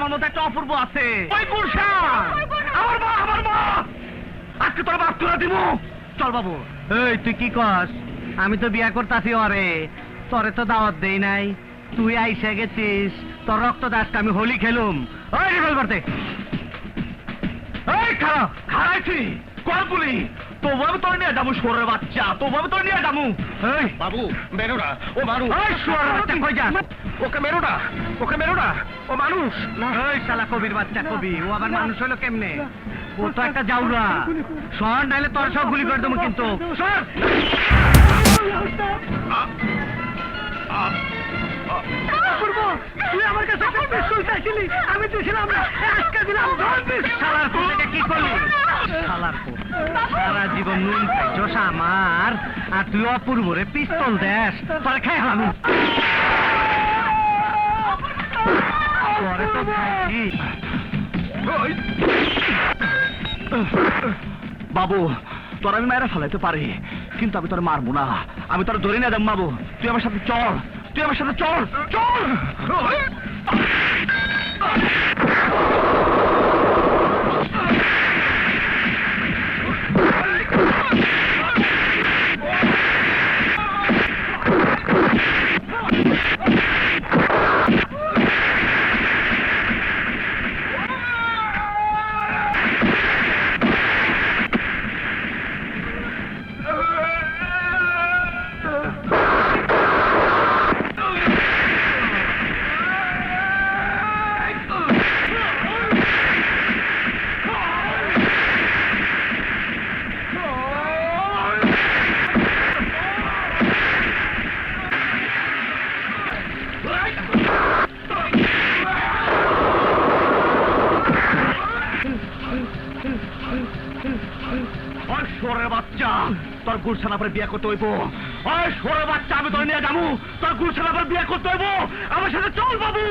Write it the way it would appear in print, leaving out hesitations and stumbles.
তোমার মতো একটা অপূর্ব আছে। ওই গুলশান আমার মা আজকে তোর বাপ তুলে দিব। চল বাবু। এই তুই কি কস? আমি তো বিয়া করতাছি ওরে, তোরে তো দাওয়াত দেই নাই, তুই আইসা গেছিস, তোর রক্ত দাসকে আমি হোলি খেলুম। ওই রিভলভার দে। এই খারাপ খারাইছি কলপুলি, তবু আমি তোর নিয়ে যাবো শুয়োরের বাচ্চা, তবু আমি তোর নিয়ে যাবো। এই বাবু মেরো না, ও মানুষ। ওই শুয়োরের বাচ্চা কই যা? ওকে মেরো না, ওকে মেরো না, ও মানুষ। এই শালা কবির বাচ্চা কবি, ও আবার মানুষ হলো কেমনে? ও তো একটা জাউরা। শহর নাইলে তোর সব গুলি করে দেবো কিন্তু। সর! তুই আমার কাছে একটা পিস্তল চাইছিলি, আমি দিয়েছিলাম না, আজকে দিলাম। শালার পুত কি করলি? শালার পুত সারা জীবন নুন খাইছস আমার, আর তুই অপূর্বরে পিস্তল দেশ, তোরে খাই হলাম। তোরে তো খাইছি। বাবু তোর আমি মায়েরা ফেলাইতে পারি, কিন্তু আমি তোর মারবো না, আমি তোর ধরে নিয়ে যাম। বাবু তুই আমার সাথে চল, তুই আমার সাথে চল চল। শুয়োরের বাচ্চা, তোর গুলশান আবার বিয়ে করতে হইব। ওই শুয়োরের বাচ্চা, আমি তোর নিয়ে যাবো, তোর গুলশান আবার বিয়ে করতে হইব। আমার সাথে চল বাবু।